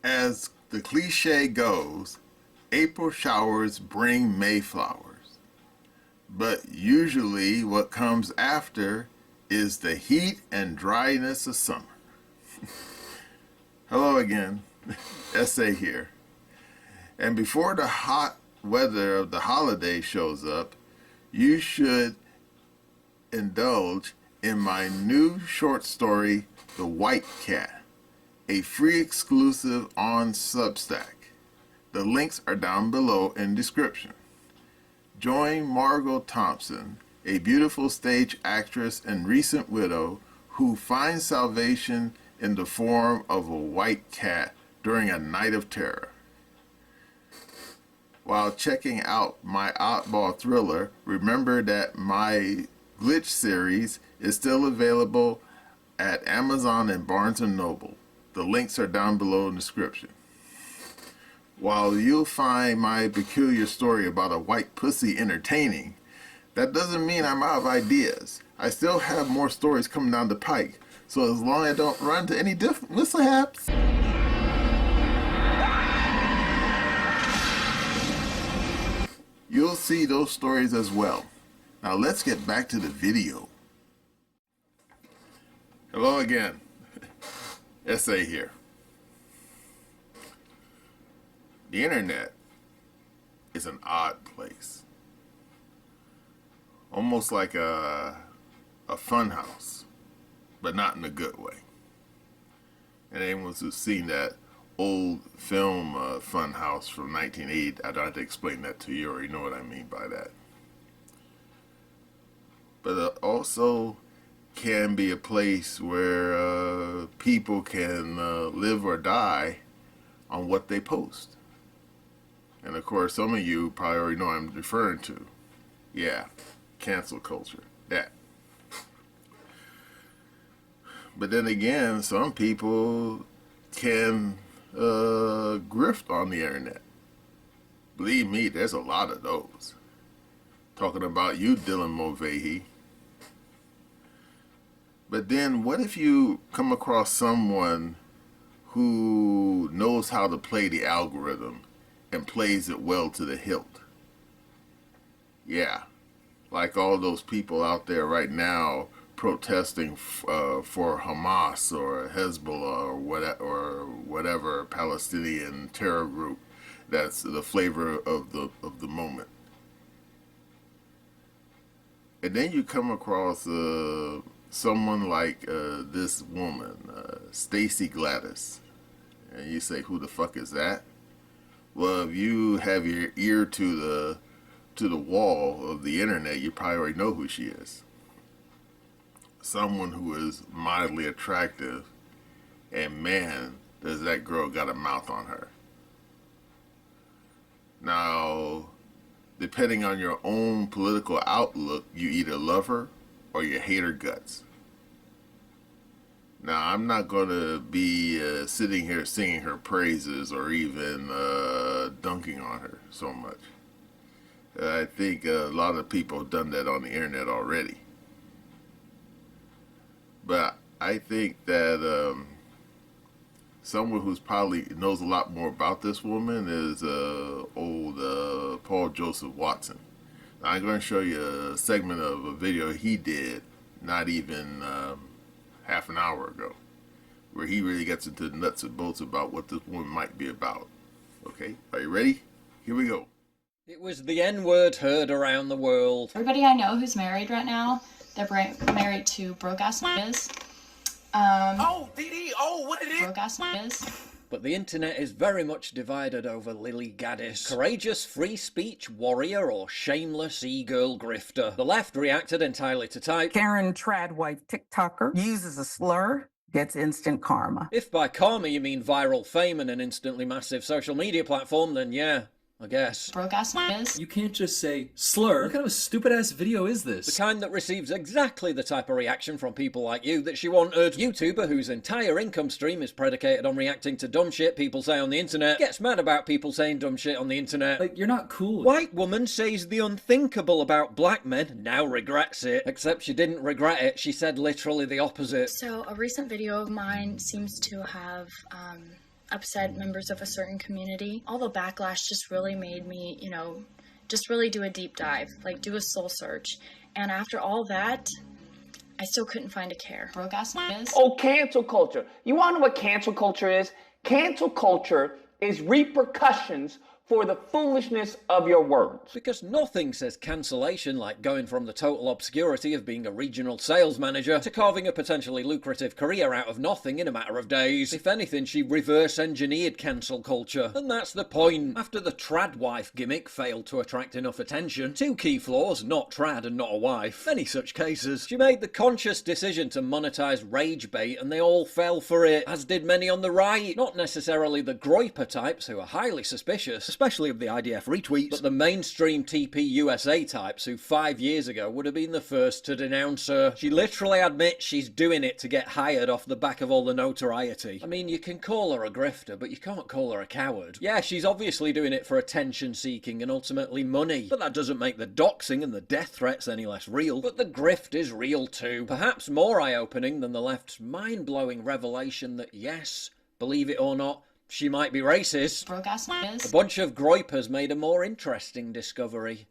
As the cliche goes, April showers bring May flowers. But usually what comes after is the heat and dryness of summer. Hello again, SA here. And before the hot weather of the holiday shows up, you should indulge in my new short story, The White Cat, a free exclusive on Substack. The links are down below in description. Join Margot Thompson, a beautiful stage actress and recent widow who finds salvation in the form of a white cat during a night of terror. While checking out my oddball thriller, remember that my Glitch series is still available at Amazon and Barnes & Noble. The links are down below in the description. While you'll find my peculiar story about a white pussy entertaining, that doesn't mean I'm out of ideas. I still have more stories coming down the pike, so as long as I don't run into any mishaps, you'll see those stories as well. Now let's get back to the video. Hello again, SA here. The internet is an odd place. Almost like a fun house, but not in a good way. And anyone who's seen that old film fun house from 1980, I don't have to explain that to you, or you know what I mean by that. But it also can be a place where people can live or die on what they post. And of course, some of you probably already know what I'm referring to. Yeah, cancel culture, that. But then again, some people can grift on the internet. Believe me, there's a lot of those. Talking about you, Dylan Mulvaney. But then what if you come across someone who knows how to play the algorithm and plays it well to the hilt? Yeah, like all those people out there right now protesting for Hamas or Hezbollah or whatever Palestinian terror group that's the flavor of the moment. And then you come across someone like this woman, Stacey Gladys, and you say, who the fuck is that? Well, if you have your ear to the wall of the internet, you probably already know who she is. Someone who is mildly attractive, and man, does that girl got a mouth on her. Now, depending on your own political outlook, you either love her or you hate her guts. Now, I'm not going to be sitting here singing her praises or even dunking on her so much. I think a lot of people have done that on the internet already. But I think that someone who's probably knows a lot more about this woman is old Paul Joseph Watson. Now, I'm going to show you a segment of a video he did not even half an hour ago, where he really gets into the nuts and bolts about what this woman might be about. Okay, are you ready? Here we go. It was the N-word heard around the world. Everybody I know who's married right now, they're married to broke-ass niggas. What it is? Broke-ass niggas. But the internet is very much divided over Lilly Gaddis. Courageous free speech warrior or shameless e-girl grifter. The left reacted entirely to type, Karen Tradwife TikToker uses a slur, gets instant karma. if by karma you mean viral fame and an instantly massive social media platform, then yeah, I guess. Broke-ass niggas. You can't just say slur. What kind of a stupid-ass video is this? The kind that receives exactly the type of reaction from people like you that she wanted. YouTuber whose entire income stream is predicated on reacting to dumb shit people say on the internet, gets mad about people saying dumb shit on the internet. Like, you're not cool. White woman says the unthinkable about black men, now regrets it. Except she didn't regret it, she said literally the opposite. So a recent video of mine seems to have upset members of a certain community. All the backlash just really made me, just really do a deep dive, like do a soul search. And after all that, I still couldn't find a care. Broke ass niggas. Oh, cancel culture. You want to know what cancel culture is? Cancel culture is repercussions for the foolishness of your words. Because nothing says cancellation like going from the total obscurity of being a regional sales manager to carving a potentially lucrative career out of nothing in a matter of days. If anything, she reverse engineered cancel culture. And that's the point. After the trad wife gimmick failed to attract enough attention, two key flaws, not trad and not a wife, many such cases, she made the conscious decision to monetize rage bait and they all fell for it, as did many on the right. Not necessarily the groiper types who are highly suspicious, especially of the IDF retweets, but the mainstream TP USA types who 5 years ago would have been the first to denounce her. She literally admits she's doing it to get hired off the back of all the notoriety. I mean, you can call her a grifter, but you can't call her a coward. Yeah, she's obviously doing it for attention seeking and ultimately money, but that doesn't make the doxing and the death threats any less real. But the grift is real too. Perhaps more eye-opening than the left's mind-blowing revelation that yes, believe it or not, she might be racist. Broke ass niggas. A bunch of groipers made a more interesting discovery.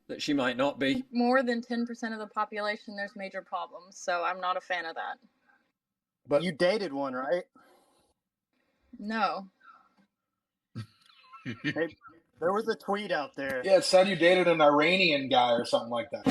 That she might not be. More than 10% of the population, there's major problems, so I'm not a fan of that. But you dated one, right? No. Hey, there was a tweet out there. Yeah, it said you dated an Iranian guy or something like that.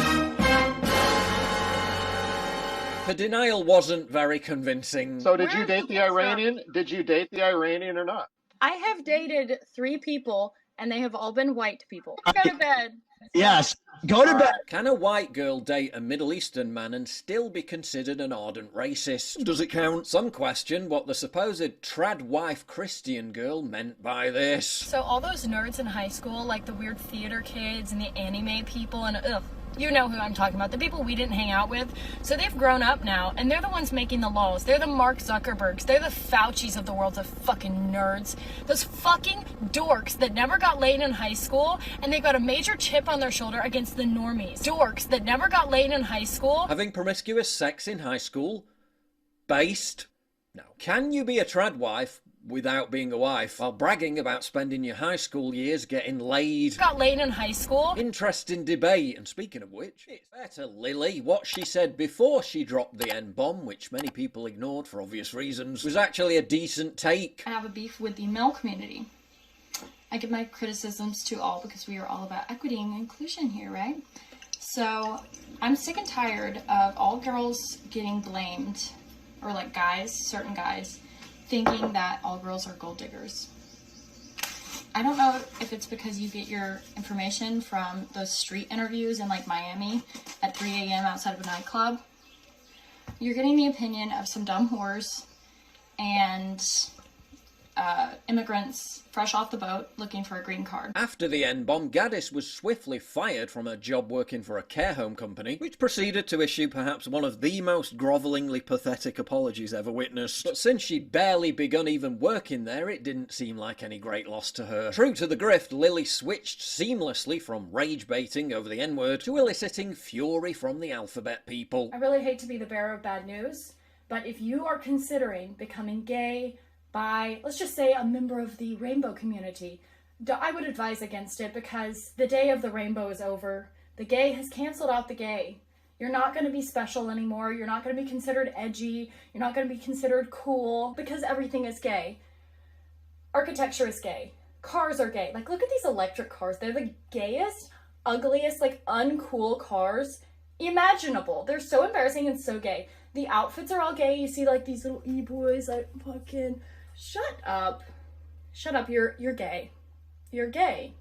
The denial wasn't very convincing. So did you date the Iranian? Did you date the Iranian or not? I have dated 3 people, and they have all been white people. Go to bed. Yes, go to bed. Can a white girl date a Middle Eastern man and still be considered an ardent racist? Does it count? Some question what the supposed trad wife Christian girl meant by this. So all those nerds in high school, like the weird theater kids and the anime people and you know who I'm talking about, the people we didn't hang out with. So they've grown up now, and they're the ones making the laws. They're the Mark Zuckerbergs. They're the Faucis of the world of fucking nerds. Those fucking dorks that never got laid in high school, and they've got a major chip on their shoulder against the normies. Dorks that never got laid in high school. Having promiscuous sex in high school? Based? No. Can you be a trad wife without being a wife while bragging about spending your high school years getting laid? Got laid in high school. Interesting debate. And speaking of which, it's fair to Lilly. What she said before she dropped the N-bomb, which many people ignored for obvious reasons, was actually a decent take. I have a beef with the male community. I give my criticisms to all because we are all about equity and inclusion here, right? So I'm sick and tired of all girls getting blamed, or like guys, certain guys, thinking that all girls are gold diggers. I don't know if it's because you get your information from those street interviews in like Miami at 3 a.m. outside of a nightclub. You're getting the opinion of some dumb whores and immigrants fresh off the boat looking for a green card. After the N-bomb, Gaddis was swiftly fired from her job working for a care home company, which proceeded to issue perhaps one of the most grovellingly pathetic apologies ever witnessed. But since she'd barely begun even working there, it didn't seem like any great loss to her. True to the grift, Lilly switched seamlessly from rage baiting over the N-word to eliciting fury from the alphabet people. I really hate to be the bearer of bad news, but if you are considering becoming gay, by, let's just say, a member of the rainbow community, I would advise against it because the day of the rainbow is over. The gay has canceled out the gay. You're not going to be special anymore. You're not going to be considered edgy. You're not going to be considered cool because everything is gay. Architecture is gay. Cars are gay. Like, look at these electric cars. They're the gayest, ugliest, like, uncool cars imaginable. They're so embarrassing and so gay. The outfits are all gay. You see, like, these little e-boys, like, fucking... Shut up. Shut up. You're gay. You're gay.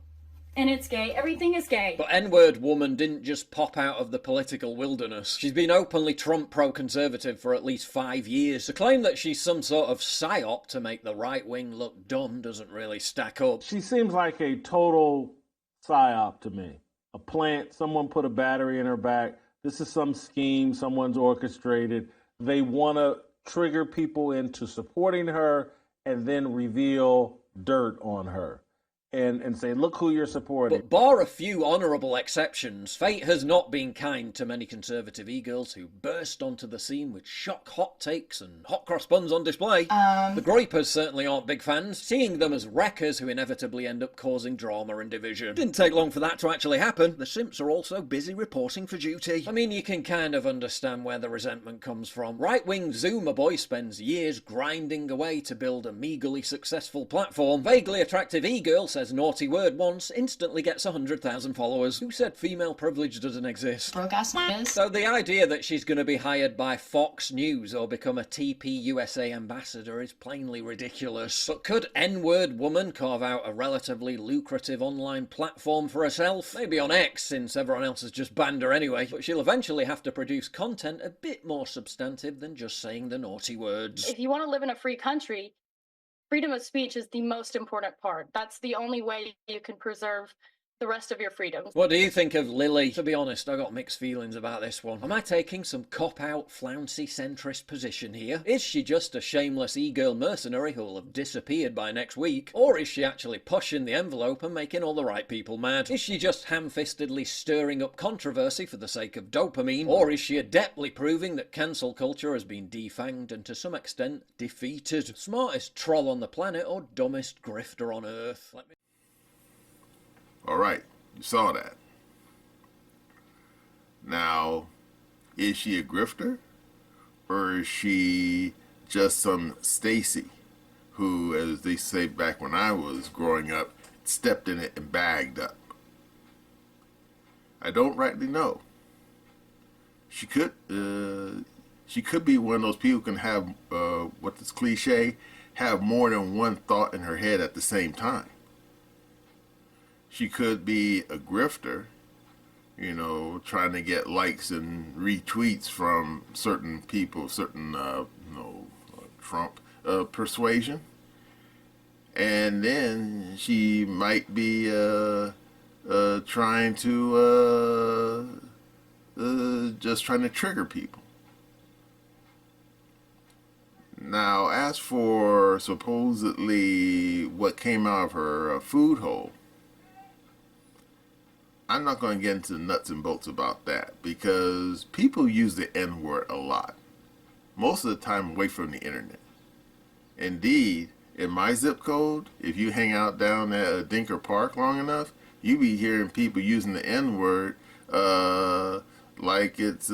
And it's gay. Everything is gay. But N-word woman didn't just pop out of the political wilderness. She's been openly Trump pro-conservative for at least 5 years. The claim that she's some sort of psyop to make the right wing look dumb doesn't really stack up. She seems like a total psyop to me. A plant, someone put a battery in her back. This is some scheme someone's orchestrated. They want to trigger people into supporting her and then reveal dirt on her. and say, look who you're supporting. But bar a few honourable exceptions, fate has not been kind to many conservative e-girls who burst onto the scene with shock hot takes and hot cross buns on display. The Groypers certainly aren't big fans, seeing them as wreckers who inevitably end up causing drama and division. Didn't take long for that to actually happen. The simps are also busy reporting for duty. I mean, you can kind of understand where the resentment comes from. Right-wing Zoomer boy spends years grinding away to build a meagerly successful platform. Vaguely attractive e-girl says naughty word once, instantly gets 100,000 followers. Who said female privilege doesn't exist? So the idea that she's going to be hired by Fox News or become a TP USA ambassador is plainly ridiculous. But could N-word woman carve out a relatively lucrative online platform for herself? Maybe on X, since everyone else has just banned her anyway. But she'll eventually have to produce content a bit more substantive than just saying the naughty words. If you want to live in a free country, freedom of speech is the most important part. That's the only way you can preserve the rest of your freedoms. What do you think of Lilly? To be honest, I got mixed feelings about this one. Am I taking some cop-out, flouncy, centrist position here? Is she just a shameless e-girl mercenary who'll have disappeared by next week? Or is she actually pushing the envelope and making all the right people mad? Is she just ham-fistedly stirring up controversy for the sake of dopamine? Or is she adeptly proving that cancel culture has been defanged and to some extent defeated? Smartest troll on the planet or dumbest grifter on earth? All right, you saw that. Now, is she a grifter? Or is she just some Stacy who, as they say back when I was growing up, stepped in it and bagged up? I don't rightly know. She could be one of those people who can have, what this cliche, have more than one thought in her head at the same time. She could be a grifter, you know, trying to get likes and retweets from certain people, certain, Trump persuasion. And then she might be trying to, just trying to trigger people. Now, as for supposedly what came out of her food hole, I'm not going to get into the nuts and bolts about that because people use the N-word a lot. Most of the time away from the internet. Indeed, in my zip code, if you hang out down at Dinker Park long enough, you be hearing people using the N-word like it's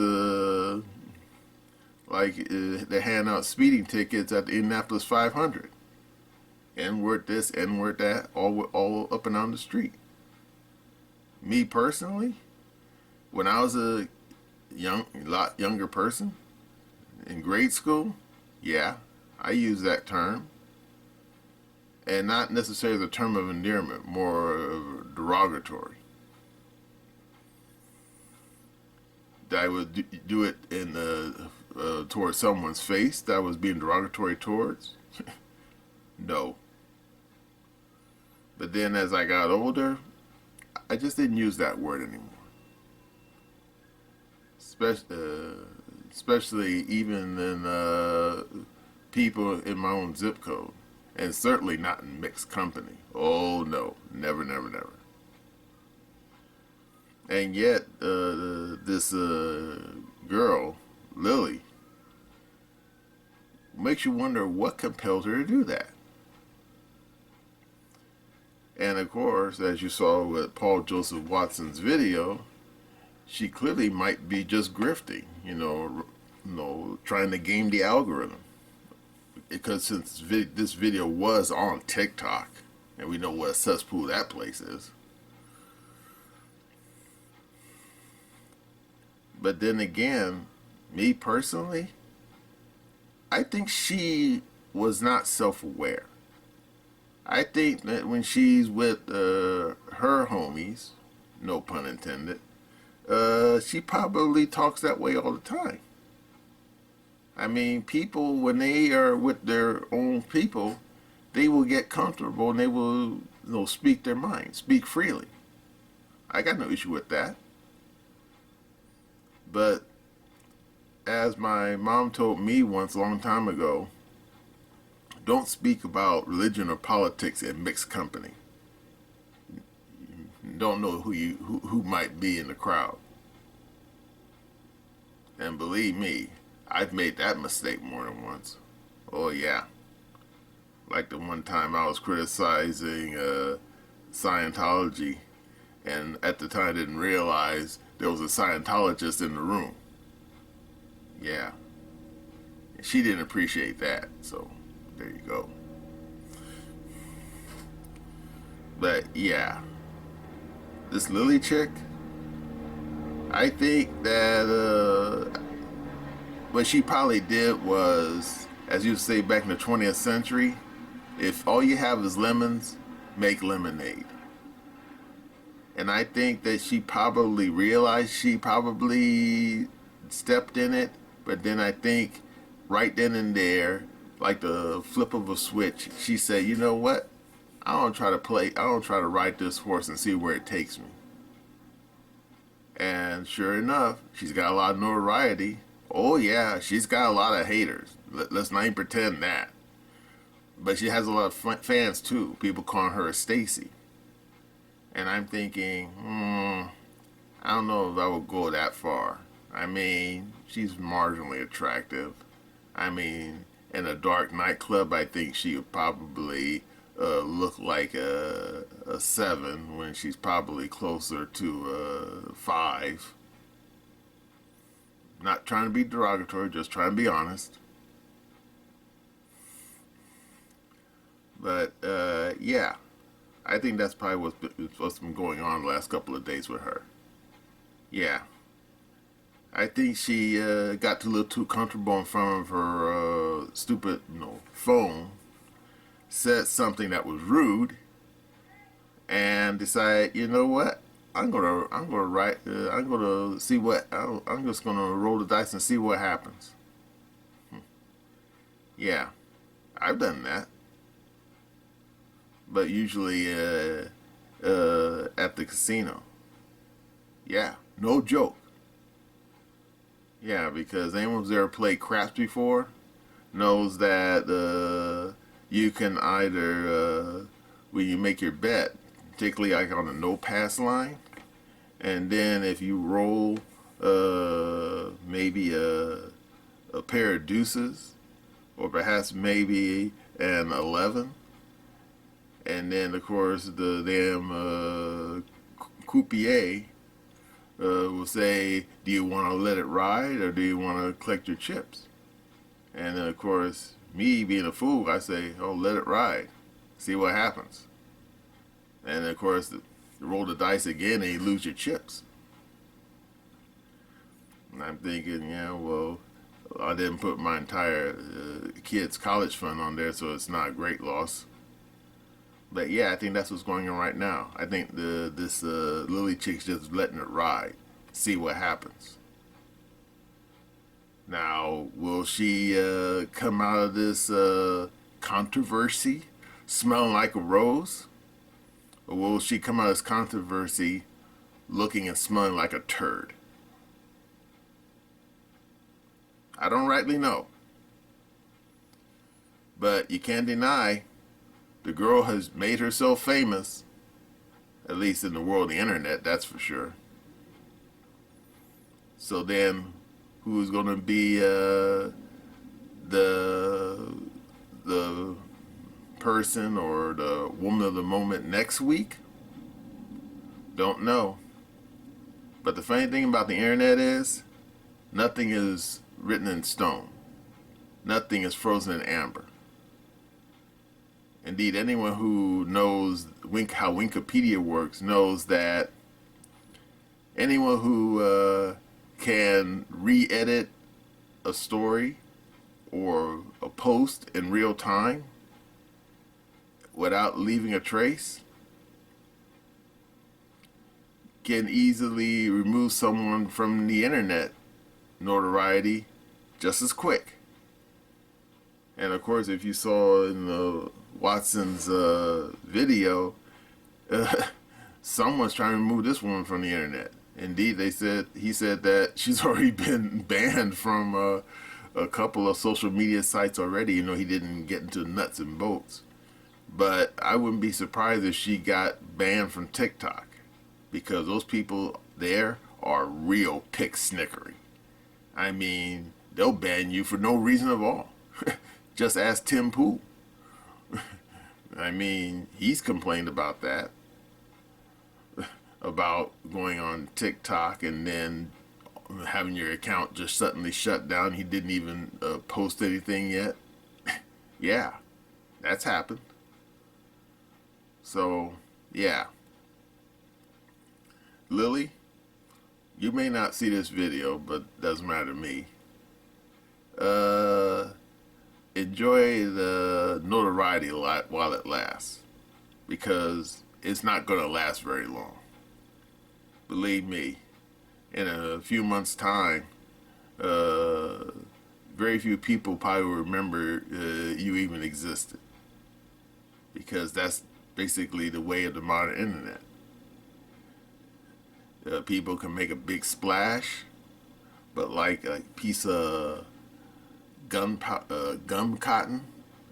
they hand out speeding tickets at the Indianapolis 500. N-word this, N-word that, all up and down the street. Me personally, when I was a lot younger person in grade school, yeah, I used that term. And not necessarily the term of endearment, more derogatory. That I would do it in towards someone's face that I was being derogatory towards? No. But then as I got older, I just didn't use that word anymore. Especially even in people in my own zip code. And certainly not in mixed company. Oh no, never, never, never. And yet, this girl, Lilly, makes you wonder what compelled her to do that. And of course, as you saw with Paul Joseph Watson's video, she clearly might be just grifting, trying to game the algorithm. Because since this video was on TikTok, and we know what a cesspool that place is. But then again, me personally, I think she was not self-aware. I think that when she's with her homies, no pun intended, she probably talks that way all the time. I mean, people, when they are with their own people, they will get comfortable and they will, speak their mind, speak freely. I got no issue with that. But as my mom told me once a long time ago, don't speak about religion or politics in mixed company. don't know who might be in the crowd. And believe me, I've made that mistake more than once. Oh yeah. Like the one time I was criticizing Scientology, and at the time I didn't realize there was a Scientologist in the room. Yeah. She didn't appreciate that, so there you go. But yeah, this Lilly chick, I think that what she probably did was, as you say back in the 20th century, if all you have is lemons, make lemonade. And I think that she probably realized she probably stepped in it, but then I think right then and there, like the flip of a switch, she said, you know what? I don't try to ride this horse and see where it takes me. And sure enough, she's got a lot of notoriety. Oh yeah, she's got a lot of haters. Let's not even pretend that. But she has a lot of fans too. People calling her a Stacy. And I'm thinking, I don't know if I would go that far. I mean, she's marginally attractive. I mean, in a dark nightclub, I think she would probably look like a 7 when she's probably closer to a 5. Not trying to be derogatory, just trying to be honest. But yeah, I think that's probably what's been going on the last couple of days with her. Yeah. I think she got a little too comfortable in front of her stupid, phone, said something that was rude, and decided, you know what? I'm gonna see what. I'm just gonna roll the dice and see what happens. Yeah, I've done that, but usually at the casino. Yeah, no joke. Yeah, because anyone who's ever played craps before knows that you can either, when you make your bet, particularly like on a no-pass line, and then if you roll maybe a pair of deuces, or perhaps maybe an 11, and then of course the damn croupier will say, do you want to let it ride or do you want to collect your chips? And then of course, me being a fool, I say, oh, let it ride, see what happens. And then of course, you roll the dice again and you lose your chips. And I'm thinking, yeah, well, I didn't put my entire kids' college fund on there, so it's not a great loss. But yeah, I think that's what's going on right now. I think this Lilly chick's just letting it ride, see what happens. Now, will she come out of this controversy smelling like a rose? Or will she come out of this controversy looking and smelling like a turd? I don't rightly know. But you can't deny the girl has made herself famous, at least in the world of the internet, that's for sure. So then, who's going to be the person or the woman of the moment next week? Don't know. But the funny thing about the internet is, nothing is written in stone. Nothing is frozen in amber. Indeed, anyone who knows how Wikipedia works knows that anyone who can re-edit a story or a post in real time without leaving a trace can easily remove someone from the internet notoriety just as quick. And of course, if you saw in Watson's video, someone's trying to remove this woman from the internet. Indeed, he said that she's already been banned from a couple of social media sites already. He didn't get into nuts and bolts. But I wouldn't be surprised if she got banned from TikTok. because those people there are real pick snickery. I mean, they'll ban you for no reason at all. Just ask Tim Pool. I mean, he's complained about that, about going on TikTok and then having your account just suddenly shut down. He didn't even post anything yet. Yeah, that's happened. So, yeah. Lily, you may not see this video, but it doesn't matter to me. Enjoy the notoriety while it lasts, because it's not going to last very long. Believe me, in a few months' time, very few people probably will remember you even existed, because that's basically the way of the modern internet. People can make a big splash, but like a piece of gum cotton,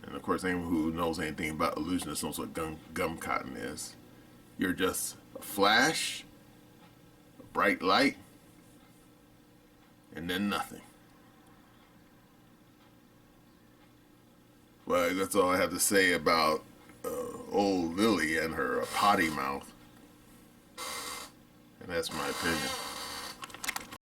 and of course anyone who knows anything about illusionists knows what gum cotton is. You're just a flash, a bright light, and then nothing. Well, that's all I have to say about old Lily and her potty mouth. And that's my opinion.